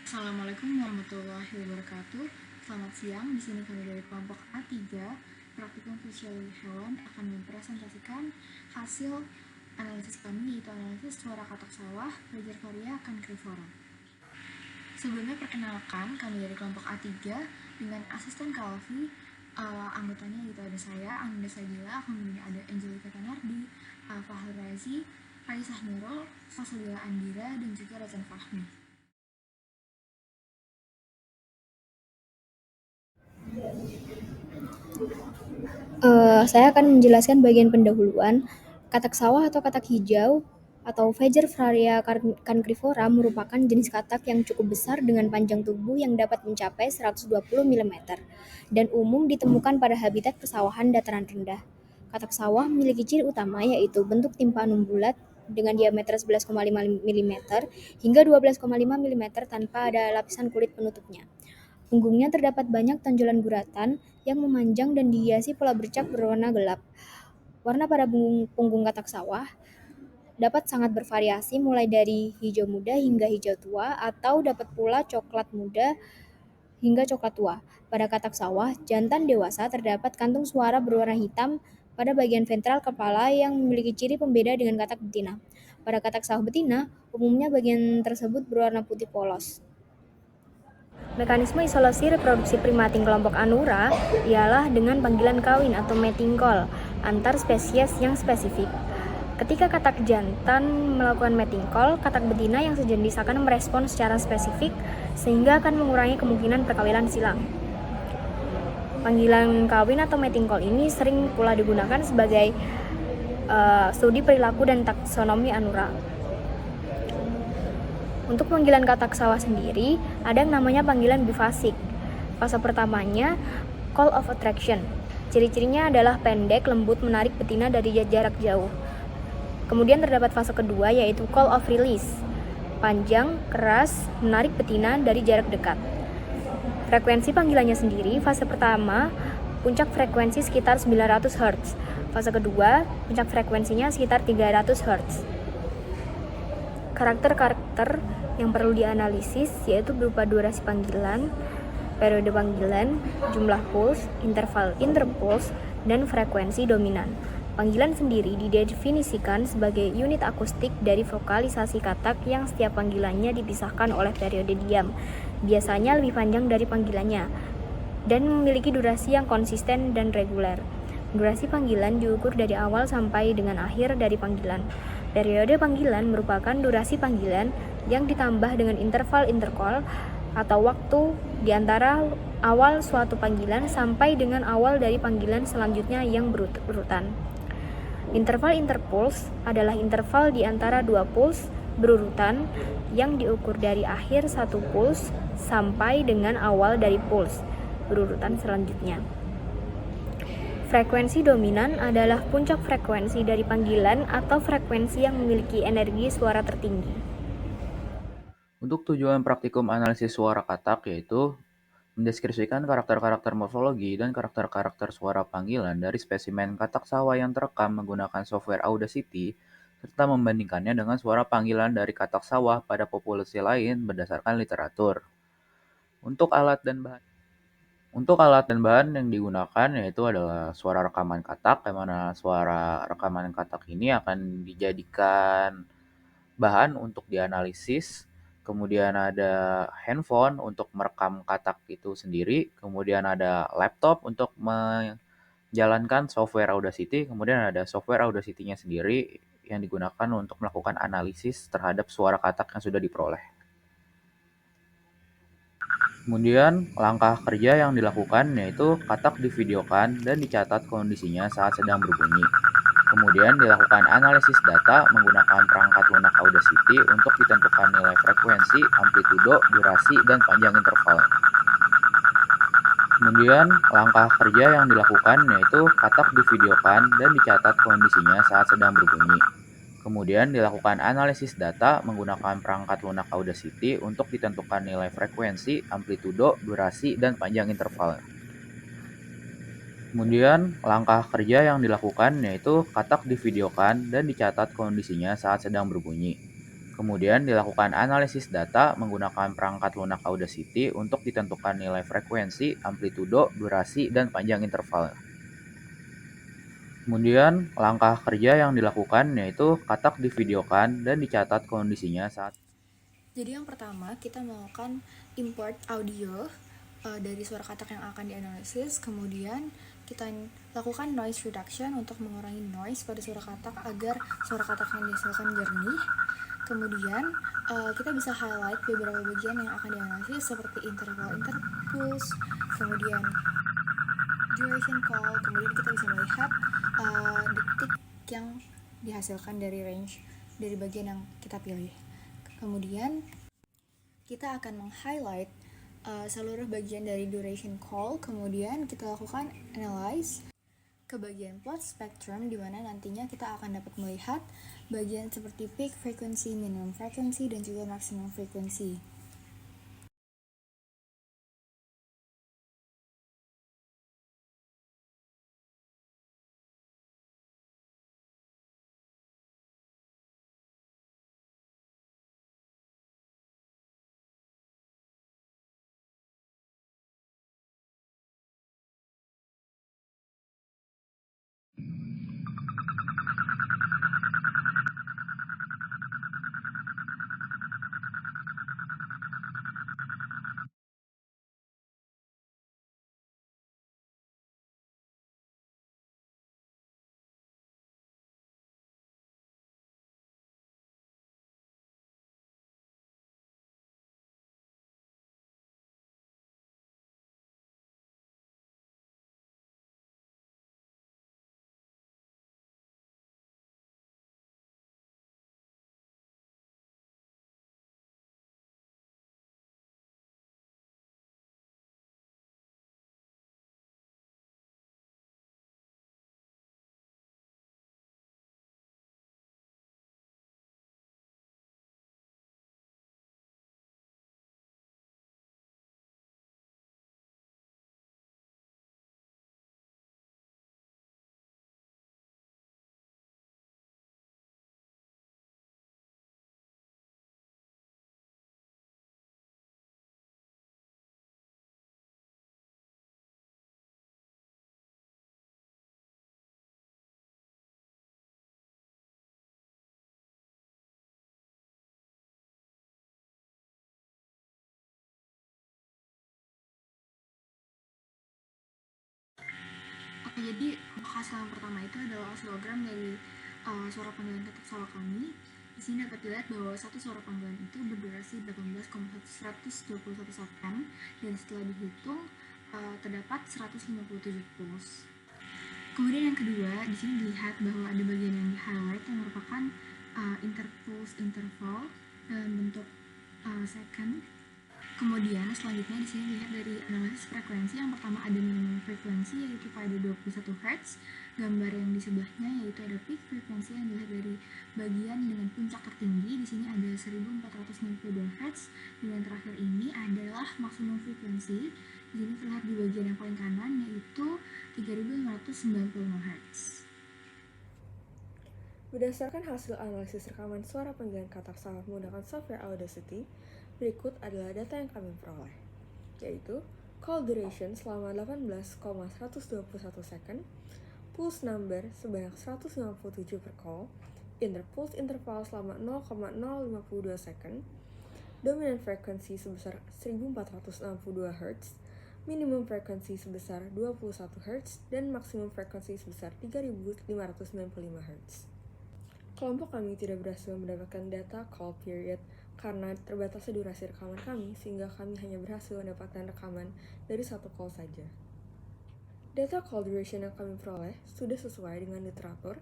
Assalamualaikum warahmatullahi wabarakatuh. Selamat siang. Di sini kami dari kelompok A3 Praktikum Fisiologi Hewan akan mempresentasikan hasil analisis kami, yaitu analisis suara katak sawah, Fager Varia Cancrifora. Sebelumnya perkenalkan, kami dari kelompok A3 dengan asisten Kalvi, anggotanya yaitu ada saya, Ananda Sagila, kemudian ada Angelika Tanardi, Fahri Razi, Raisah Nurul, Fasalila Andira, dan juga Razan Fahmi. Saya akan menjelaskan bagian pendahuluan. Katak sawah atau katak hijau atau Fager Varia cancrifora merupakan jenis katak yang cukup besar dengan panjang tubuh yang dapat mencapai 120 mm dan umum ditemukan pada habitat persawahan dataran rendah. Katak sawah memiliki ciri utama yaitu bentuk timpanum bulat dengan diameter 11,5 mm hingga 12,5 mm tanpa ada lapisan kulit penutupnya. Punggungnya terdapat banyak tonjolan guratan yang memanjang dan dihiasi pola bercak berwarna gelap. Warna pada punggung katak sawah dapat sangat bervariasi mulai dari hijau muda hingga hijau tua atau dapat pula coklat muda hingga coklat tua. Pada katak sawah, jantan dewasa terdapat kantung suara berwarna hitam pada bagian ventral kepala yang memiliki ciri pembeda dengan katak betina. Pada katak sawah betina, umumnya bagian tersebut berwarna putih polos. Mekanisme isolasi reproduksi primating kelompok Anura ialah dengan panggilan kawin atau mating call antar spesies yang spesifik. Ketika katak jantan melakukan mating call, katak betina yang sejenis akan merespon secara spesifik sehingga akan mengurangi kemungkinan perkawinan silang. Panggilan kawin atau mating call ini sering pula digunakan sebagai studi perilaku dan taksonomi Anura. Untuk panggilan katak sawah sendiri, ada yang namanya panggilan bifasik. Fase pertamanya, call of attraction. Ciri-cirinya adalah pendek, lembut, menarik betina dari jarak jauh. Kemudian terdapat fase kedua, yaitu call of release. Panjang, keras, menarik betina dari jarak dekat. Frekuensi panggilannya sendiri, fase pertama, puncak frekuensi sekitar 900 Hz. Fase kedua, puncak frekuensinya sekitar 300 Hz. Karakter-karakter yang perlu dianalisis yaitu berupa durasi panggilan, periode panggilan, jumlah puls, interval interpuls, dan frekuensi dominan. Panggilan sendiri didefinisikan sebagai unit akustik dari vokalisasi katak yang setiap panggilannya dipisahkan oleh periode diam, biasanya lebih panjang dari panggilannya, dan memiliki durasi yang konsisten dan reguler. Durasi panggilan diukur dari awal sampai dengan akhir dari panggilan. Periode panggilan merupakan durasi panggilan yang ditambah dengan interval intercall atau waktu di antara awal suatu panggilan sampai dengan awal dari panggilan selanjutnya yang berurutan. Interval interpuls adalah interval di antara dua puls berurutan yang diukur dari akhir satu puls sampai dengan awal dari puls berurutan selanjutnya. Frekuensi dominan adalah puncak frekuensi dari panggilan atau frekuensi yang memiliki energi suara tertinggi. Untuk tujuan praktikum analisis suara katak yaitu mendeskripsikan karakter-karakter morfologi dan karakter-karakter suara panggilan dari spesimen katak sawah yang terekam menggunakan software Audacity, serta membandingkannya dengan suara panggilan dari katak sawah pada populasi lain berdasarkan literatur. Untuk alat dan bahan untuk alat dan bahan yang digunakan yaitu adalah suara rekaman katak, yang mana suara rekaman katak ini akan dijadikan bahan untuk dianalisis, kemudian ada handphone untuk merekam katak itu sendiri, kemudian ada laptop untuk menjalankan software Audacity, kemudian ada software Audacity-nya sendiri yang digunakan untuk melakukan analisis terhadap suara katak yang sudah diperoleh. Kemudian langkah kerja yang dilakukan yaitu katak divideokan dan dicatat kondisinya saat sedang berbunyi. Kemudian dilakukan analisis data menggunakan perangkat lunak Audacity untuk ditentukan nilai frekuensi, amplitudo, durasi, dan panjang interval. Kemudian langkah kerja yang dilakukan yaitu katak divideokan dan dicatat kondisinya saat sedang berbunyi. Kemudian dilakukan analisis data menggunakan perangkat lunak Audacity untuk ditentukan nilai frekuensi, amplitudo, durasi, dan panjang interval. Kemudian langkah kerja yang dilakukan yaitu katak divideokan dan dicatat kondisinya saat sedang berbunyi. Kemudian dilakukan analisis data menggunakan perangkat lunak Audacity untuk ditentukan nilai frekuensi, amplitudo, durasi, dan panjang interval. Kemudian langkah kerja yang dilakukan yaitu katak divideokan dan dicatat kondisinya saat. Jadi yang pertama kita melakukan import audio dari suara katak yang akan dianalisis. Kemudian kita lakukan noise reduction untuk mengurangi noise pada suara katak agar suara katak yang dihasilkan jernih. Kemudian kita bisa highlight beberapa bagian yang akan dianalisis seperti interval interpulse, kemudian duration call, kemudian kita bisa melihat detik yang dihasilkan dari range dari bagian yang kita pilih. Kemudian kita akan meng-highlight seluruh bagian dari duration call, kemudian kita lakukan analyze ke bagian plot spectrum, di mana nantinya kita akan dapat melihat bagian seperti peak frequency, minimum frequency, dan juga maximum frequency. Oke, jadi hasil yang pertama itu adalah oscillogram dari suara panggilan katak sawah kami. Di sini dapat dilihat bahwa satu suara panggilan itu berdurasi 18,121 second, dan setelah dihitung terdapat 157 pulse. Kemudian yang kedua, di sini dilihat bahwa ada bagian yang di-highlight yang merupakan interpulse interval dalam bentuk second. Kemudian selanjutnya di sini dilihat dari analisis frekuensi. Yang pertama ada minimum frekuensi yaitu pada 21 Hz. Gambar yang di sebelahnya yaitu ada peak frekuensi yang dilihat dari bagian dengan puncak tertinggi. Di sini ada 1462 Hz. Dan yang terakhir ini adalah maksimum frekuensi. Di sini terlihat di bagian yang paling kanan yaitu 3595 Hz. Berdasarkan hasil analisis rekaman suara panggilan katak sawah menggunakan software Audacity, berikut adalah data yang kami peroleh, yaitu call duration selama 18,121 second, pulse number sebanyak 157 per call, interpulse interval selama 0,052 second, dominant frequency sebesar 1462 Hz, minimum frequency sebesar 21 Hz, dan maksimum frequency sebesar 3595 Hz. Kelompok kami tidak berhasil mendapatkan data call period karena terbatasnya durasi rekaman kami, sehingga kami hanya berhasil mendapatkan rekaman dari satu call saja. Data call duration yang kami peroleh sudah sesuai dengan literatur,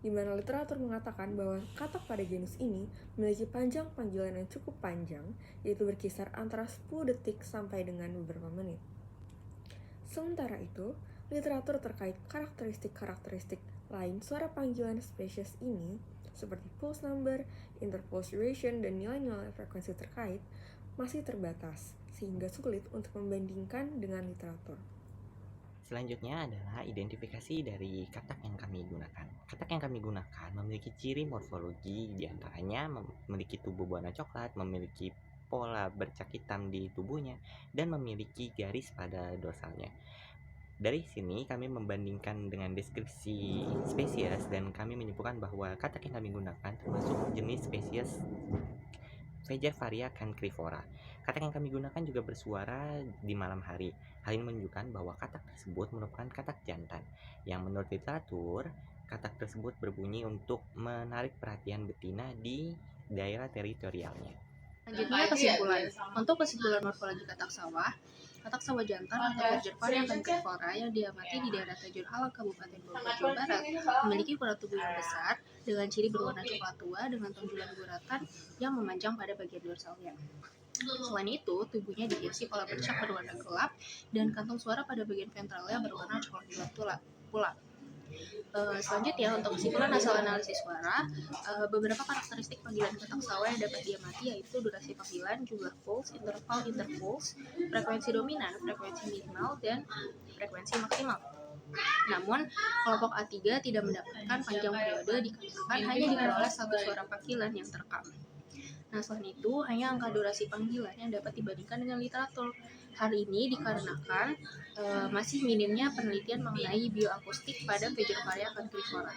di mana literatur mengatakan bahwa katak pada genus ini memiliki panjang panggilan yang cukup panjang, yaitu berkisar antara 10 detik sampai dengan beberapa menit. Sementara itu, literatur terkait karakteristik-karakteristik lain suara panggilan spesies ini, seperti pulse number, interpulse duration, dan nilai-nilai frekuensi terkait, masih terbatas, sehingga sulit untuk membandingkan dengan literatur. Selanjutnya adalah identifikasi dari katak yang kami gunakan. Katak yang kami gunakan memiliki ciri morfologi, diantaranya memiliki tubuh berwarna coklat, memiliki pola bercak hitam di tubuhnya, dan memiliki garis pada dorsalnya. Dari sini kami membandingkan dengan deskripsi spesies dan kami menyimpulkan bahwa katak yang kami gunakan termasuk jenis spesies Faecervaria cancrifera. Katak yang kami gunakan juga bersuara di malam hari. Hal ini menunjukkan bahwa katak tersebut merupakan katak jantan, yang menurut literatur, katak tersebut berbunyi untuk menarik perhatian betina di daerah teritorialnya. Selanjutnya kesimpulan. Untuk kesimpulan morfologi katak sawah jantan atau Faecervaria cancrifera yang diamati di daerah Tanjung Alang, Kabupaten Bogor, Jawa Barat, memiliki ukuran tubuh yang besar dengan ciri berwarna coklat tua dengan tonjolan guratan yang memanjang pada bagian dorsalnya. Selain itu, tubuhnya dihiasi pola bercak berwarna gelap dan kantong suara pada bagian ventralnya berwarna coklat gelap pula. Selanjutnya, untuk kesimpulan hasil analisis suara, beberapa karakteristik panggilan katak sawah yang dapat diamati yaitu durasi panggilan, jumlah pulse, intervals, frekuensi dominan, frekuensi minimal, dan frekuensi maksimal. Namun, kelompok A3 tidak mendapatkan panjang periode dikarenakan hanya diperoleh satu suara panggilan yang terekam. Nah, selain itu, hanya angka durasi panggilan yang dapat dibandingkan dengan literatur. Hal ini dikarenakan masih minimnya penelitian mengenai bioakustik pada Faecervaria cancrifera.